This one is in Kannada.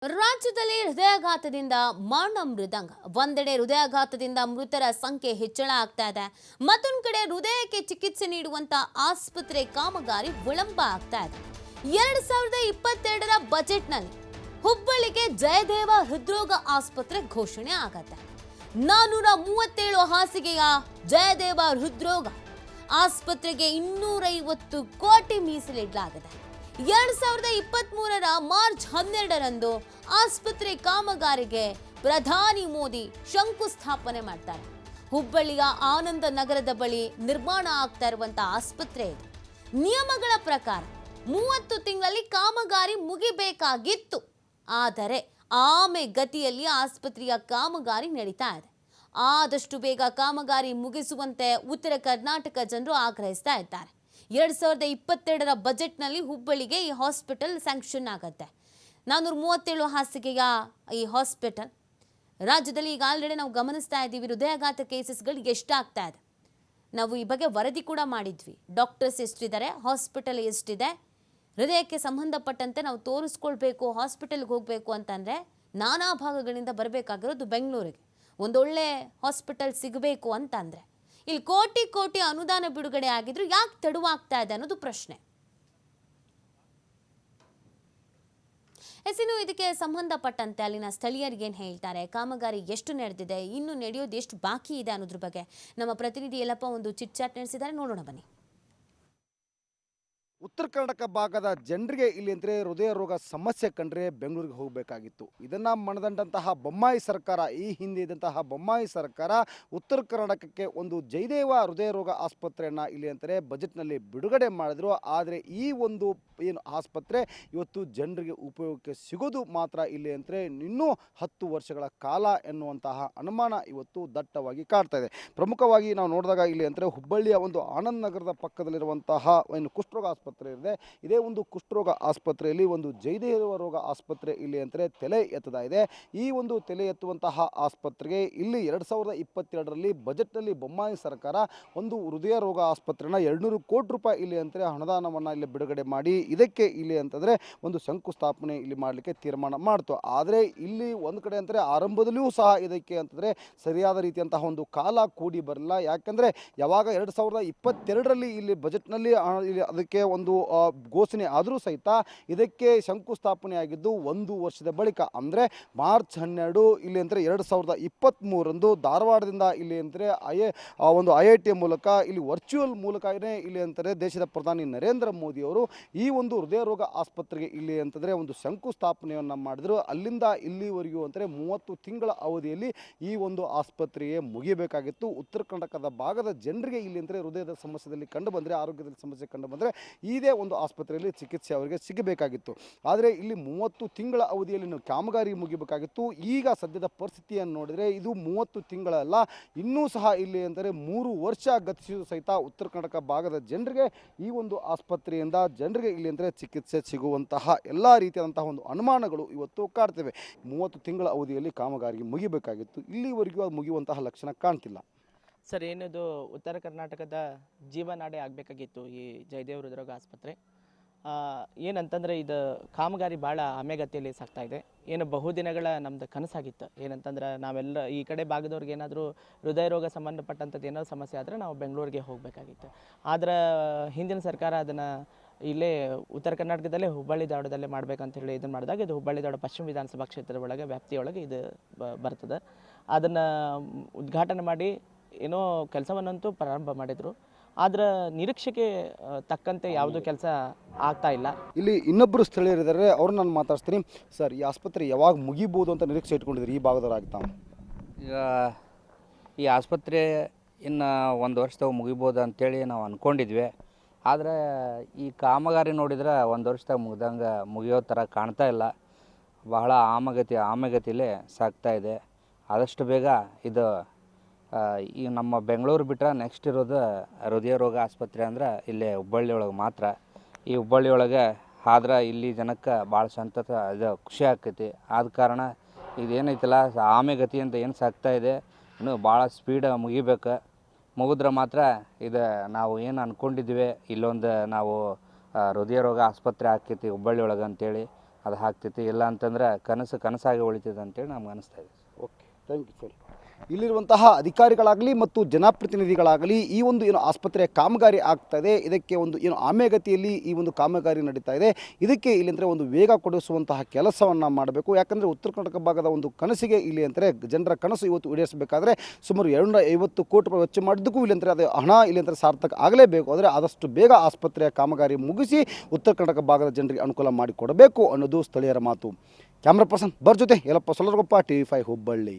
ರಾಜ್ಯದಲ್ಲಿ ಹೃದಯಾಘಾತದಿಂದ ಮರಣ ಮೃದಂಗ. ಒಂದೆಡೆ ಹೃದಯಾಘಾತದಿಂದ ಮೃತರ ಸಂಖ್ಯೆ ಹೆಚ್ಚಳ ಆಗ್ತಾ ಇದೆ, ಮತ್ತೊಂದು ಕಡೆ ಹೃದಯಕ್ಕೆ ಚಿಕಿತ್ಸೆ ನೀಡುವಂತ ಆಸ್ಪತ್ರೆ ಕಾಮಗಾರಿ ವಿಳಂಬ ಆಗ್ತಾ ಇದೆ. 2022ರ ಬಜೆಟ್ನಲ್ಲಿ ಹುಬ್ಬಳ್ಳಿಗೆ ಜಯದೇವ ಹೃದ್ರೋಗ ಆಸ್ಪತ್ರೆ ಘೋಷಣೆ ಆಗತ್ತೆ. 437 ಹಾಸಿಗೆಯ ಜಯದೇವ ಹೃದ್ರೋಗ ಆಸ್ಪತ್ರೆಗೆ 250 ಕೋಟಿ ಮೀಸಲಿಡಲಾಗಿದೆ. 2023ರ ಮಾರ್ಚ್ 12ರಂದು ಆಸ್ಪತ್ರೆ ಕಾಮಗಾರಿಗೆ ಪ್ರಧಾನಿ ಮೋದಿ ಶಂಕುಸ್ಥಾಪನೆ ಮಾಡ್ತಾರೆ. ಹುಬ್ಬಳ್ಳಿಯ ಆನಂದ ನಗರದ ಬಳಿ ನಿರ್ಮಾಣ ಆಗ್ತಾ ಇರುವಂತಹ ಆಸ್ಪತ್ರೆ ಇದು. ನಿಯಮಗಳ ಪ್ರಕಾರ 30 ತಿಂಗಳಲ್ಲಿ ಕಾಮಗಾರಿ ಮುಗಿಬೇಕಾಗಿತ್ತು. ಆದರೆ ಆಮೆ ಗತಿಯಲ್ಲಿ ಆಸ್ಪತ್ರೆಯ ಕಾಮಗಾರಿ ನಡೀತಾ ಇದೆ. ಆದಷ್ಟು ಬೇಗ ಕಾಮಗಾರಿ ಮುಗಿಸುವಂತೆ ಉತ್ತರ ಕರ್ನಾಟಕ ಜನರು ಆಗ್ರಹಿಸ್ತಾ ಇದ್ದಾರೆ. 2022ರ ಬಜೆಟ್ನಲ್ಲಿ ಹುಬ್ಬಳ್ಳಿಗೆ ಈ ಹಾಸ್ಪಿಟಲ್ ಸ್ಯಾಂಕ್ಷನ್ ಆಗುತ್ತೆ. 437 ಹಾಸಿಗೆಯ ಈ ಹಾಸ್ಪಿಟಲ್ ರಾಜ್ಯದಲ್ಲಿ ಈಗ ಆಲ್ರೆಡಿ ನಾವು ಗಮನಿಸ್ತಾ ಇದ್ದೀವಿ, ಹೃದಯಾಘಾತ ಕೇಸಸ್ಗಳು ಎಷ್ಟಾಗ್ತಾ ಇದೆ. ನಾವು ಈ ಬಗ್ಗೆ ವರದಿ ಕೂಡ ಮಾಡಿದ್ವಿ. ಡಾಕ್ಟರ್ಸ್ ಎಷ್ಟಿದ್ದಾರೆ, ಹಾಸ್ಪಿಟಲ್ ಎಷ್ಟಿದೆ, ಹೃದಯಕ್ಕೆ ಸಂಬಂಧಪಟ್ಟಂತೆ ನಾವು ತೋರಿಸ್ಕೊಳ್ಬೇಕು, ಹಾಸ್ಪಿಟಲ್ಗೆ ಹೋಗಬೇಕು ಅಂತಂದರೆ ನಾನಾ ಭಾಗಗಳಿಂದ ಬರಬೇಕಾಗಿರೋದು ಬೆಂಗಳೂರಿಗೆ. ಒಂದೊಳ್ಳೆ ಹಾಸ್ಪಿಟಲ್ ಸಿಗಬೇಕು ಅಂತಂದರೆ ಇಲ್ಲಿ ಕೋಟಿ ಕೋಟಿ ಅನುದಾನ ಬಿಡುಗಡೆ ಆಗಿದ್ರು ಯಾಕೆ ತಡವಾಗ್ತಾ ಇದೆ ಅನ್ನೋದು ಪ್ರಶ್ನೆ. ಇನ್ನು ಇದಕ್ಕೆ ಸಂಬಂಧಪಟ್ಟಂತೆ ಅಲ್ಲಿನ ಸ್ಥಳೀಯರಿಗೆ ಏನು ಹೇಳ್ತಾರೆ, ಕಾಮಗಾರಿ ಎಷ್ಟು ನಡೆದಿದೆ, ಇನ್ನು ನಡೆಯೋದು ಎಷ್ಟು ಬಾಕಿ ಇದೆ ಅನ್ನೋದ್ರ ಬಗ್ಗೆ ನಮ್ಮ ಪ್ರತಿನಿಧಿ ಯಲ್ಲಪ್ಪ ಒಂದು ಚಿಟ್ ಚಾಟ್ ನಡೆಸಿದ್ದಾರೆ. ನೋಡೋಣ ಬನ್ನಿ. ಉತ್ತರ ಕರ್ನಾಟಕ ಭಾಗದ ಜನರಿಗೆ ಇಲ್ಲಿ ಅಂದರೆ ಹೃದಯ ರೋಗ ಸಮಸ್ಯೆ ಕಂಡ್ರೆ ಬೆಂಗಳೂರಿಗೆ ಹೋಗಬೇಕಾಗಿತ್ತು. ಇದನ್ನು ಮನದಂತಹ ಬೊಮ್ಮಾಯಿ ಸರ್ಕಾರ, ಈ ಹಿಂದೆ ಇದ್ದಂತಹ ಬೊಮ್ಮಾಯಿ ಸರ್ಕಾರ ಉತ್ತರ ಕರ್ನಾಟಕಕ್ಕೆ ಒಂದು ಜಯದೇವ ಹೃದಯ ರೋಗ ಆಸ್ಪತ್ರೆಯನ್ನು ಇಲ್ಲಿ ಅಂತಾರೆ ಬಜೆಟ್ನಲ್ಲಿ ಬಿಡುಗಡೆ ಮಾಡಿದ್ರು. ಆದರೆ ಈ ಒಂದು ಏನು ಆಸ್ಪತ್ರೆ ಇವತ್ತು ಜನರಿಗೆ ಉಪಯೋಗಕ್ಕೆ ಸಿಗೋದು ಮಾತ್ರ ಇಲ್ಲಿ ಅಂದರೆ ಇನ್ನೂ 10 ವರ್ಷಗಳ ಕಾಲ ಎನ್ನುವಂತಹ ಅನುಮಾನ ಇವತ್ತು ದಟ್ಟವಾಗಿ ಕಾಡ್ತಾ ಇದೆ. ಪ್ರಮುಖವಾಗಿ ನಾವು ನೋಡಿದಾಗ ಇಲ್ಲಿ ಅಂದರೆ ಹುಬ್ಬಳ್ಳಿಯ ಒಂದು ಆನಂದ್ ನಗರದ ಪಕ್ಕದಲ್ಲಿರುವಂತಹ ಏನು ಕುಷ್ಠರೋಗ ಆಸ್ಪತ್ರೆ ಇದೆ. ಇದೇ ಒಂದು ಕುಷ್ಠರೋಗ ಆಸ್ಪತ್ರೆಯಲ್ಲಿ ಒಂದು ಜಯದೇವ ರೋಗ ಆಸ್ಪತ್ರೆ ಇಲ್ಲಿ ಅಂದರೆ ತಲೆ ಎತ್ತದ ಇದೆ. ಈ ಒಂದು ತಲೆ ಎತ್ತುವಂತಹ ಆಸ್ಪತ್ರೆಗೆ ಇಲ್ಲಿ 2022ರಲ್ಲಿ ಬಜೆಟ್ನಲ್ಲಿ ಬೊಮ್ಮಾಯಿ ಸರ್ಕಾರ ಒಂದು ಹೃದಯ ರೋಗ ಆಸ್ಪತ್ರೆನ 200 ಕೋಟಿ ರೂಪಾಯಿ ಇಲ್ಲಿ ಅಂದರೆ ಅನುದಾನವನ್ನು ಇಲ್ಲಿ ಬಿಡುಗಡೆ ಮಾಡಿ ಇದಕ್ಕೆ ಇಲ್ಲಿ ಅಂತಂದರೆ ಒಂದು ಶಂಕುಸ್ಥಾಪನೆ ಇಲ್ಲಿ ಮಾಡಲಿಕ್ಕೆ ತೀರ್ಮಾನ ಮಾಡ್ತು. ಆದರೆ ಇಲ್ಲಿ ಒಂದು ಕಡೆ ಅಂದರೆ ಆರಂಭದಲ್ಲಿಯೂ ಸಹ ಇದಕ್ಕೆ ಅಂತಂದರೆ ಸರಿಯಾದ ರೀತಿಯಂತಹ ಒಂದು ಕಾಲ ಕೂಡಿ ಬರಲ್ಲ. ಯಾಕಂದರೆ ಯಾವಾಗ 2022ರಲ್ಲಿ ಇಲ್ಲಿ ಬಜೆಟ್ನಲ್ಲಿ ಇಲ್ಲಿ ಅದಕ್ಕೆ ಒಂದು ಘೋಷಣೆ ಆದರೂ ಸಹಿತ ಇದಕ್ಕೆ ಶಂಕುಸ್ಥಾಪನೆ ಆಗಿದ್ದು 1 ವರ್ಷದ ಬಳಿಕ ಅಂದರೆ ಮಾರ್ಚ್ 12 ಇಲ್ಲಿ ಅಂದರೆ 2023ರಂದು ಧಾರವಾಡದಿಂದ ಇಲ್ಲಿ ಅಂದರೆ ಒಂದು IIT ಮೂಲಕ ಇಲ್ಲಿ ವರ್ಚುವಲ್ ಮೂಲಕನೇ ಇಲ್ಲಿ ಅಂತಾರೆ ದೇಶದ ಪ್ರಧಾನಿ ನರೇಂದ್ರ ಮೋದಿ ಅವರು ಈ ಒಂದು ಹೃದಯ ರೋಗ ಆಸ್ಪತ್ರೆಗೆ ಇಲ್ಲಿ ಅಂತಂದರೆ ಒಂದು ಶಂಕುಸ್ಥಾಪನೆಯನ್ನು ಮಾಡಿದ್ರು. ಅಲ್ಲಿಂದ ಇಲ್ಲಿವರೆಗೂ ಅಂದರೆ 30 ತಿಂಗಳ ಅವಧಿಯಲ್ಲಿ ಈ ಒಂದು ಆಸ್ಪತ್ರೆಗೆ ಮುಗಿಯಬೇಕಾಗಿತ್ತು. ಉತ್ತರ ಕರ್ನಾಟಕದ ಭಾಗದ ಜನರಿಗೆ ಇಲ್ಲಿ ಅಂದರೆ ಹೃದಯದ ಸಮಸ್ಯೆಯಲ್ಲಿ ಕಂಡು ಬಂದರೆ, ಆರೋಗ್ಯದ ಸಮಸ್ಯೆ ಕಂಡು ಬಂದರೆ ಇದೇ ಒಂದು ಆಸ್ಪತ್ರೆಯಲ್ಲಿ ಚಿಕಿತ್ಸೆ ಅವರಿಗೆ ಸಿಗಬೇಕಾಗಿತ್ತು. ಆದರೆ ಇಲ್ಲಿ 30 ತಿಂಗಳ ಅವಧಿಯಲ್ಲಿ ಕಾಮಗಾರಿ ಮುಗಿಬೇಕಾಗಿತ್ತು. ಈಗ ಸದ್ಯದ ಪರಿಸ್ಥಿತಿಯನ್ನು ನೋಡಿದರೆ ಇದು 30 ತಿಂಗಳಲ್ಲ, ಇನ್ನೂ ಸಹ ಇಲ್ಲಿ ಅಂದರೆ 3 ವರ್ಷ ಗತಿಸಿದ ಸಹಿತ ಉತ್ತರ ಕರ್ನಾಟಕ ಭಾಗದ ಜನರಿಗೆ ಈ ಒಂದು ಆಸ್ಪತ್ರೆಯಿಂದ ಜನರಿಗೆ ಇಲ್ಲಿ ಅಂದರೆ ಚಿಕಿತ್ಸೆ ಸಿಗುವಂತಹ ಎಲ್ಲ ರೀತಿಯಾದಂತಹ ಒಂದು ಅನುಮಾನಗಳು ಇವತ್ತು ಕಾಡ್ತವೆ. 30 ತಿಂಗಳ ಅವಧಿಯಲ್ಲಿ ಕಾಮಗಾರಿ ಮುಗಿಬೇಕಾಗಿತ್ತು, ಇಲ್ಲಿವರೆಗೂ ಅದು ಮುಗಿಯುವಂತಹ ಲಕ್ಷಣ ಕಾಣ್ತಿಲ್ಲ. ಸರ್, ಏನಿದು ಉತ್ತರ ಕರ್ನಾಟಕದ ಜೀವನಾಡಿ ಆಗಬೇಕಾಗಿತ್ತು ಈ ಜಯದೇವ ಹೃದ್ರೋಗ ಆಸ್ಪತ್ರೆ. ಏನಂತಂದರೆ ಇದು ಕಾಮಗಾರಿ ಭಾಳ ಆಮೆಗತಿಯಲ್ಲಿ ಸಾಗ್ತಾ ಇದೆ. ಏನು ಬಹುದಿನಗಳ ನಮ್ಮದು ಕನಸಾಗಿತ್ತು. ಏನಂತಂದ್ರೆ ನಾವೆಲ್ಲ ಈ ಕಡೆ ಭಾಗದವ್ರಿಗೆ ಏನಾದರೂ ಹೃದಯ ರೋಗ ಸಂಬಂಧಪಟ್ಟಂಥದ್ದು ಏನಾದರೂ ಸಮಸ್ಯೆ ಆದರೆ ನಾವು ಬೆಂಗಳೂರಿಗೆ ಹೋಗಬೇಕಾಗಿತ್ತು. ಆದ್ರೆ ಹಿಂದಿನ ಸರ್ಕಾರ ಅದನ್ನು ಇಲ್ಲೇ ಉತ್ತರ ಕರ್ನಾಟಕದಲ್ಲೇ ಹುಬ್ಬಳ್ಳಿ ಧಾರವಾಡದಲ್ಲೇ ಮಾಡ್ಬೇಕಂತ ಹೇಳಿ ಇದನ್ನು ಮಾಡಿದಾಗ ಇದು ಹುಬ್ಬಳ್ಳಿ ಧಾರವಾಡ ಪಶ್ಚಿಮ ವಿಧಾನಸಭಾ ಕ್ಷೇತ್ರದ ಒಳಗೆ ವ್ಯಾಪ್ತಿಯೊಳಗೆ ಇದು ಬರ್ತದೆ. ಅದನ್ನು ಉದ್ಘಾಟನೆ ಮಾಡಿ ಏನೋ ಕೆಲಸವನ್ನಂತೂ ಪ್ರಾರಂಭ ಮಾಡಿದರು. ಆದ್ರೆ ನಿರೀಕ್ಷೆಗೆ ತಕ್ಕಂತೆ ಯಾವುದೂ ಕೆಲಸ ಆಗ್ತಾ ಇಲ್ಲ. ಇಲ್ಲಿ ಇನ್ನೊಬ್ಬರು ಸ್ಥಳೀಯರಿದ್ದಾರೆ, ಅವ್ರು ನಾನು ಮಾತಾಡ್ತೀನಿ. ಸರ್, ಈ ಆಸ್ಪತ್ರೆ ಯಾವಾಗ ಮುಗಿಬೋದು ಅಂತ ನಿರೀಕ್ಷೆ ಇಟ್ಕೊಂಡಿದ್ರಿ ಈ ಭಾಗದವರಾಗ್ತಾ? ಈಗ ಈ ಆಸ್ಪತ್ರೆ ಇನ್ನು 1 ವರ್ಷದಾಗ ಮುಗಿಬೋದು ಅಂತೇಳಿ ನಾವು ಅಂದ್ಕೊಂಡಿದ್ವಿ. ಆದರೆ ಈ ಕಾಮಗಾರಿ ನೋಡಿದ್ರೆ 1 ವರ್ಷದಾಗ ಮುಗಿಯೋ ಥರ ಕಾಣ್ತಾ ಇಲ್ಲ. ಬಹಳ ಆಮೆಗತಿಲೇ ಸಾಗ್ತಾ ಇದೆ. ಆದಷ್ಟು ಬೇಗ ಇದು ಈ ನಮ್ಮ ಬೆಂಗಳೂರು ಬಿಟ್ಟರೆ ನೆಕ್ಸ್ಟ್ ಇರೋದು ಹೃದಯ ರೋಗ ಆಸ್ಪತ್ರೆ ಅಂದರೆ ಇಲ್ಲೇ ಹುಬ್ಬಳ್ಳಿ ಒಳಗೆ ಮಾತ್ರ. ಈ ಹುಬ್ಬಳ್ಳಿ ಒಳಗೆ ಆದ್ರೆ ಇಲ್ಲಿ ಜನಕ್ಕೆ ಭಾಳ ಸಂತತ ಇದು ಖುಷಿ ಆಕೈತಿ. ಆದ ಕಾರಣ ಇದೇನೈತಲ್ಲ ಆಮೆಗತಿ ಅಂತ ಏನು ಸಾಗ್ತಾ ಇದೆ, ಇನ್ನೂ ಭಾಳ ಸ್ಪೀಡ್ ಮುಗಿಬೇಕು. ಮುಗಿದ್ರೆ ಮಾತ್ರ ಇದು ನಾವು ಏನು ಅಂದ್ಕೊಂಡಿದ್ವಿ ಇಲ್ಲೊಂದು ನಾವು ಹೃದಯ ರೋಗ ಆಸ್ಪತ್ರೆ ಆಕೈತಿ ಹುಬ್ಬಳ್ಳಿ ಒಳಗೆ ಅಂತೇಳಿ ಅದು ಆಗ್ತೈತಿ, ಇಲ್ಲ ಅಂತಂದ್ರೆ ಕನಸಾಗಿ ಉಳಿತದೆ ಅಂತೇಳಿ ನಮ್ಗೆ ಅನಿಸ್ತಾ ಇದೆ. Okay, thank you sir. ಇಲ್ಲಿರುವಂತಹ ಅಧಿಕಾರಿಗಳಾಗಲಿ ಮತ್ತು ಜನಪ್ರತಿನಿಧಿಗಳಾಗಲಿ ಈ ಒಂದು ಏನು ಆಸ್ಪತ್ರೆ ಕಾಮಗಾರಿ ಆಗ್ತಾ ಇದೆ, ಇದಕ್ಕೆ ಒಂದು ಏನು ಆಮೆಗತಿಯಲ್ಲಿ ಈ ಒಂದು ಕಾಮಗಾರಿ ನಡೀತಾ ಇದೆ, ಇದಕ್ಕೆ ಇಲ್ಲಿಂದರೆ ಒಂದು ವೇಗ ಕೊಡಿಸುವಂತಹ ಕೆಲಸವನ್ನು ಮಾಡಬೇಕು. ಯಾಕಂದರೆ ಉತ್ತರ ಕರ್ನಾಟಕ ಭಾಗದ ಒಂದು ಕನಸಿಗೆ ಇಲ್ಲಿ ಅಂದರೆ ಜನರ ಕನಸು ಇವತ್ತು ಈಡೇರಿಸಬೇಕಾದ್ರೆ ಸುಮಾರು 250 ಕೋಟಿ ರೂಪಾಯಿ ವೆಚ್ಚ ಮಾಡಿದ್ದಕ್ಕೂ ಇಲ್ಲಿಂದರೆ ಅದು ಹಣ ಇಲ್ಲಿಂದರೆ ಸಾರ್ಥಕ ಆಗಲೇಬೇಕು. ಆದರೆ ಆದಷ್ಟು ಬೇಗ ಆಸ್ಪತ್ರೆಯ ಕಾಮಗಾರಿ ಮುಗಿಸಿ ಉತ್ತರ ಕರ್ನಾಟಕ ಭಾಗದ ಜನರಿಗೆ ಅನುಕೂಲ ಮಾಡಿಕೊಡಬೇಕು ಅನ್ನೋದು ಸ್ಥಳೀಯರ ಮಾತು. ಕ್ಯಾಮ್ರಾ ಪರ್ಸನ್ ಬರ್ ಜೊತೆ ಯಲ್ಲಪ್ಪ ಸೊಲರಗೊಪ್ಪ, TV5 ಹುಬ್ಬಳ್ಳಿ.